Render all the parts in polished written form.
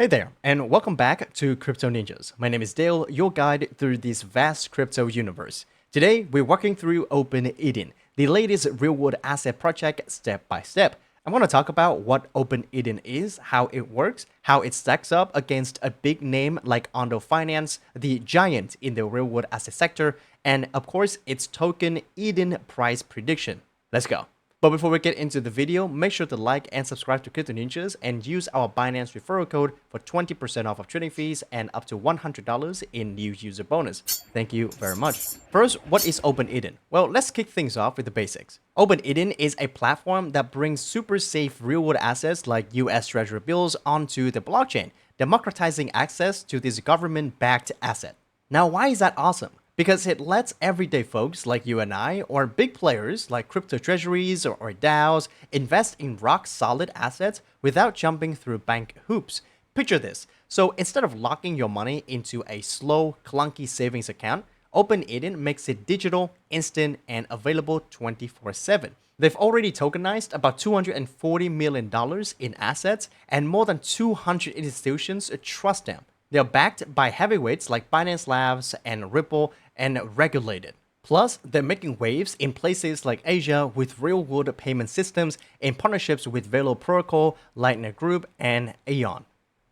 Hey there, and welcome back to CryptoNinjas. My name is Dale, your guide through this vast crypto universe. Today, we're walking through OpenEden, the latest real-world asset project step by step. I want to talk about what OpenEden is, how it works, how it stacks up against a big name like Ondo Finance, the giant in the real-world asset sector, and of course, its token Eden price prediction. Let's go. But before we get into the video, make sure to like and subscribe to CryptoNinjas and use our Binance referral code for 20% off of trading fees and up to $100 in new user bonus. Thank you very much. First, what is OpenEden? Well, let's kick things off with the basics. OpenEden is a platform that brings super safe real-world assets like US Treasury bills onto the blockchain, democratizing access to this government-backed asset. Now, why is that awesome? Because it lets everyday folks like you and I, or big players like crypto treasuries or DAOs, invest in rock-solid assets without jumping through bank hoops. Picture this. So instead of locking your money into a slow, clunky savings account, OpenEden makes it digital, instant, and available 24/7. They've already tokenized about $240 million in assets, and more than 200 institutions trust them. They're backed by heavyweights like Binance Labs and Ripple and regulated. Plus, they're making waves in places like Asia with real-world payment systems in partnerships with Velo Protocol, Lightning Group, and Aeon.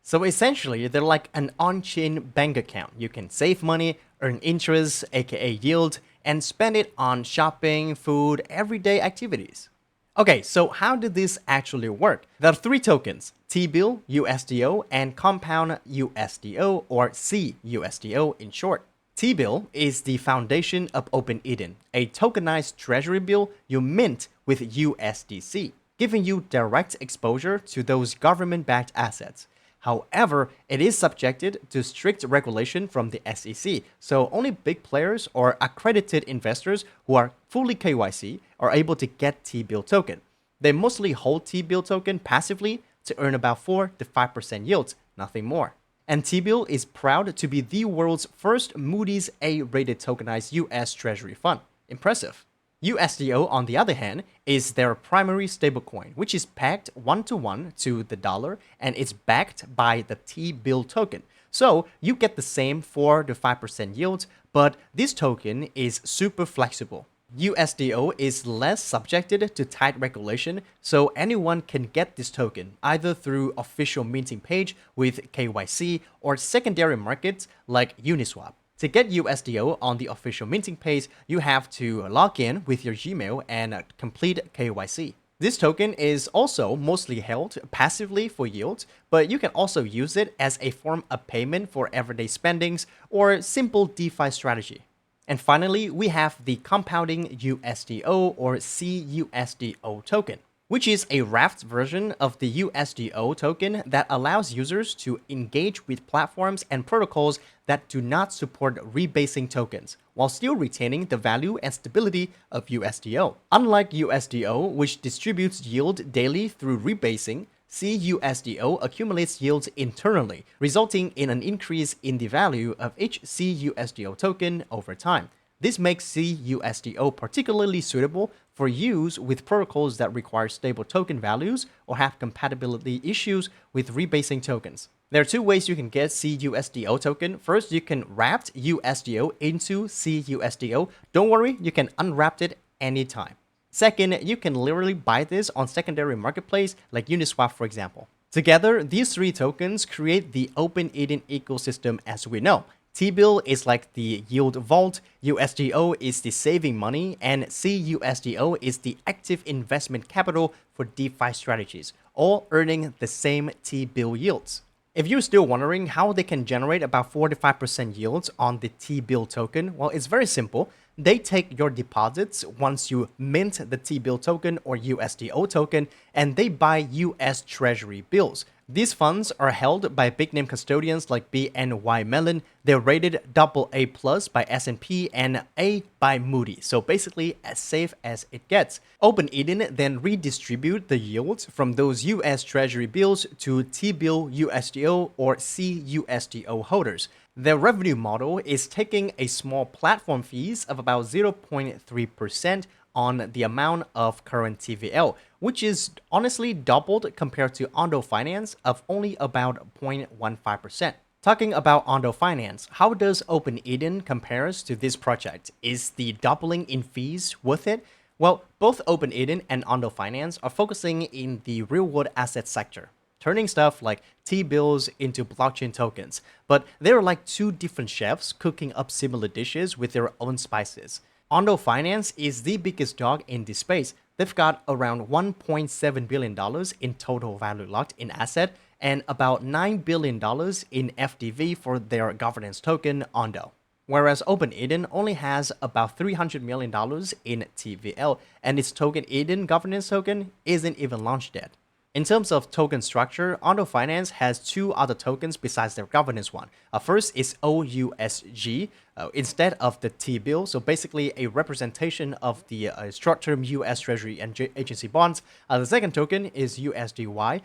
So essentially, they're like an on-chain bank account. You can save money, earn interest, aka yield, and spend it on shopping, food, everyday activities. Okay, so how did this actually work? There are three tokens, TBILL, USDO, and Compound USDO, or cUSDO in short. TBILL is the foundation of OpenEden, a tokenized treasury bill you mint with USDC, giving you direct exposure to those government-backed assets. However, it is subjected to strict regulation from the SEC, so only big players or accredited investors who are fully KYC are able to get TBILL token. They mostly hold TBILL token passively to earn about 4 to 5% yields, nothing more. And TBILL is proud to be the world's first Moody's A-rated tokenized US Treasury fund. Impressive. USDO, on the other hand, is their primary stablecoin, which is pegged 1-to-1 to the dollar and is backed by the TBILL token. So you get the same 4 to 5% yield, but this token is super flexible. USDO is less subjected to tight regulation, so anyone can get this token either through official minting page with KYC or secondary markets like Uniswap. To get USDO on the official minting page, you have to log in with your Gmail and complete KYC. This token is also mostly held passively for yield, but you can also use it as a form of payment for everyday spendings or simple DeFi strategy. And finally, we have the compounding USDO or cUSDO token, which is a wrapped version of the USDO token that allows users to engage with platforms and protocols that do not support rebasing tokens, while still retaining the value and stability of USDO. Unlike USDO, which distributes yield daily through rebasing, cUSDO accumulates yields internally, resulting in an increase in the value of each cUSDO token over time. This makes cUSDO particularly suitable for use with protocols that require stable token values or have compatibility issues with rebasing tokens. There are two ways you can get cUSDO token. First, you can wrap USDO into cUSDO. Don't worry, you can unwrap it anytime. Second, you can literally buy this on secondary marketplace like Uniswap, for example. Together, these three tokens create the OpenEden ecosystem as we know. TBILL is like the yield vault, USDO is the saving money, and cUSDO is the active investment capital for DeFi strategies, all earning the same TBILL yields. If you're still wondering how they can generate about 4 to 5% yields on the TBILL token, well, it's very simple. They take your deposits once you mint the TBILL token or USDO token, and they buy US Treasury bills. These funds are held by big name custodians like BNY Mellon. They're rated AA+ by S&P and A by Moody's, so basically as safe as it gets. OpenEden then redistribute the yields from those US Treasury bills to TBILL USDO or cUSDO holders. Their revenue model is taking a small platform fees of about 0.3% on the amount of current TVL, which is honestly doubled compared to Ondo Finance of only about 0.15%. Talking about Ondo Finance, how does Open Eden compares to this project? Is the doubling in fees worth it? Well, both Open Eden and Ondo Finance are focusing in the real-world asset sector, turning stuff like T-bills into blockchain tokens. But they're like two different chefs cooking up similar dishes with their own spices. Ondo Finance is the biggest dog in this space. They've got around $1.7 billion in total value locked in asset and about $9 billion in FDV for their governance token, Ondo. Whereas Open Eden only has about $300 million in TVL, and its token Eden governance token isn't even launched yet. In terms of token structure, Ondo Finance has two other tokens besides their governance one. First is OUSG instead of the T-bill, so basically a representation of the short-term US Treasury and agency bonds. The second token is USDY,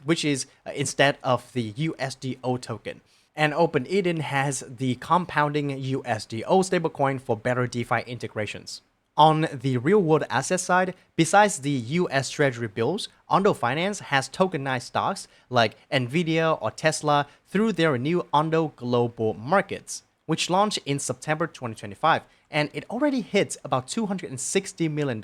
which is instead of the USDO token. And Open Eden has the compounding USDO stablecoin for better DeFi integrations. On the real-world asset side, besides the US Treasury bills, Ondo Finance has tokenized stocks like Nvidia or Tesla through their new Ondo Global Markets, which launched in September 2025, and it already hit about $260 million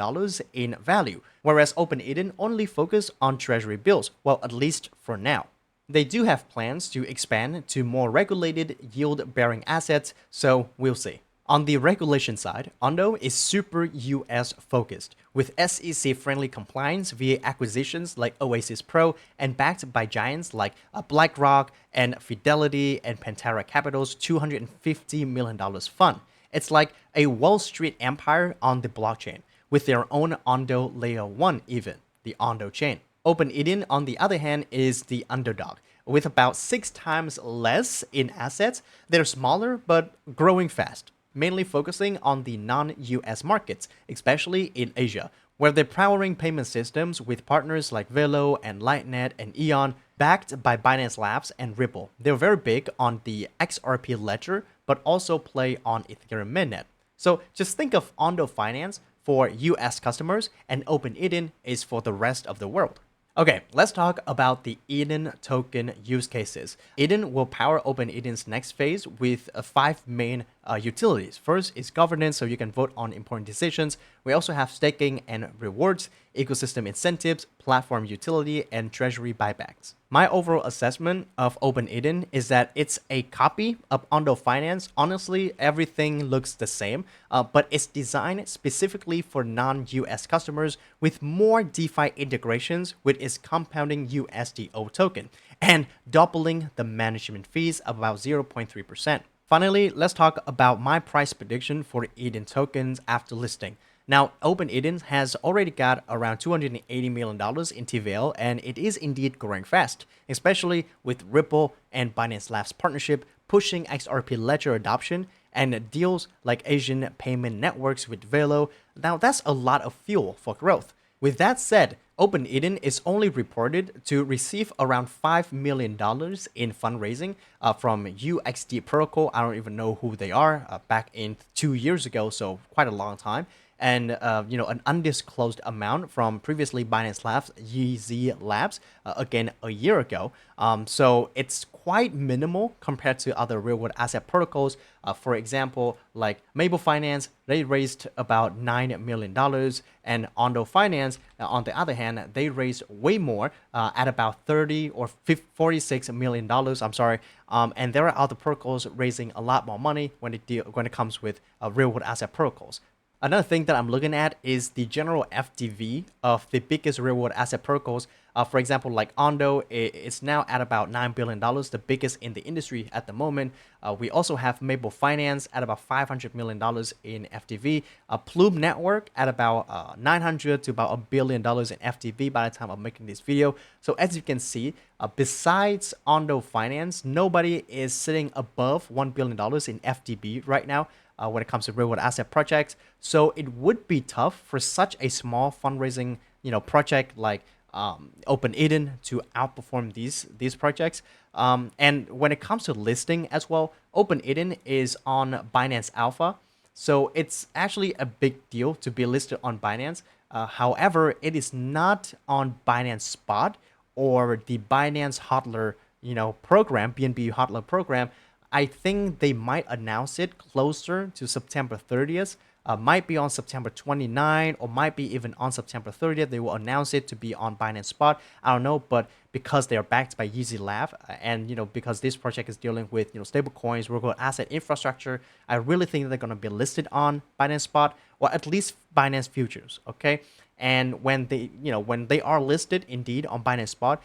in value, whereas Open Eden only focused on Treasury bills, well, at least for now. They do have plans to expand to more regulated yield-bearing assets, so we'll see. On the regulation side, Ondo is super US focused, with SEC friendly compliance via acquisitions like Oasis Pro and backed by giants like BlackRock and Fidelity and Pantera Capital's $250 million fund. It's like a Wall Street empire on the blockchain, with their own Ondo Layer 1 even, the Ondo chain. Open Eden, on the other hand, is the underdog. With about 6 times less in assets, they're smaller but growing fast, mainly focusing on the non-US markets, especially in Asia, where they're powering payment systems with partners like Velo and Lightnet and Eon, backed by Binance Labs and Ripple. They're very big on the XRP ledger, but also play on Ethereum mainnet. So just think of Ondo Finance for US customers, and Open Eden is for the rest of the world. Okay, let's talk about the Eden token use cases. Eden will power Open Eden's next phase with 5 main utilities. First is governance, so you can vote on important decisions. We also have staking and rewards, ecosystem incentives, platform utility, and treasury buybacks. My overall assessment of Open Eden is that it's a copy of Ondo Finance. Honestly, everything looks the same, but it's designed specifically for non-US customers with more DeFi integrations with its compounding USDO token and doubling the management fees of about 0.3%. Finally, let's talk about my price prediction for Eden tokens after listing. Now, Open Eden has already got around $280 million in TVL, and it is indeed growing fast, especially with Ripple and Binance Labs partnership pushing XRP ledger adoption and deals like Asian payment networks with Velo. Now, that's a lot of fuel for growth. With that said, Open Eden is only reported to receive around $5 million in fundraising from UXD Protocol. I don't even know who they are, back in 2 years ago, so quite a long time. And an undisclosed amount from previously Binance Labs, YZ Labs, again a year ago. So it's quite minimal compared to other real-world asset protocols. For example, like Maple Finance, they raised about $9 million, and Ondo Finance, on the other hand, they raised way more, at about 30 or $46 million. I'm sorry. And there are other protocols raising a lot more money when it comes with real-world asset protocols. Another thing that I'm looking at is the general FDV of the biggest real-world asset protocols. For example, like Ondo, it's now at about $9 billion, the biggest in the industry at the moment. We also have Maple Finance at about $500 million in FDV. Plume Network at about 900 to about $1 billion in FDV by the time I'm making this video. So as you can see, besides Ondo Finance, nobody is sitting above $1 billion in FDV right now. When it comes to real-world asset projects, so it would be tough for such a small fundraising, project like Open Eden to outperform these projects. And when it comes to listing as well, Open Eden is on Binance Alpha. So it's actually a big deal to be listed on Binance. However, it is not on Binance Spot or the Binance hodler, program, BNB hodler program. I think they might announce it closer to September 30th. Might be on September 29th or might be even on September 30th. They will announce it to be on Binance Spot. I don't know, but because they are backed by Yeezy Lab and because this project is dealing with stable coins, real asset infrastructure, I really think they're going to be listed on Binance Spot or at least Binance Futures. Okay, and when they are listed indeed on Binance Spot,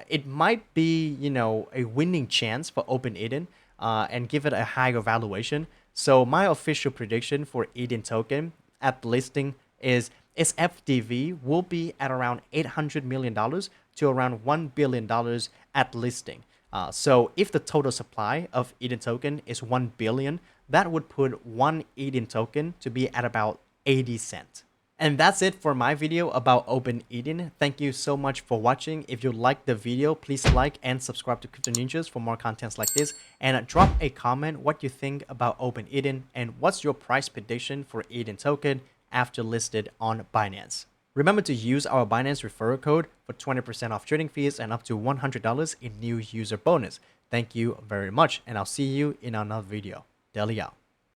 it might be a winning chance for Open Eden and give it a higher valuation. So my official prediction for Eden token at listing is its FDV will be at around $800 million to around $1 billion at listing. So if the total supply of Eden token is 1 billion, that would put one Eden token to be at about 80 cents. And that's it for my video about Open Eden. Thank you so much for watching. If you liked the video, please like and subscribe to CryptoNinjas for more contents like this. And drop a comment what you think about Open Eden and what's your price prediction for Eden token after listed on Binance. Remember to use our Binance referral code for 20% off trading fees and up to $100 in new user bonus. Thank you very much, and I'll see you in another video. Daily out.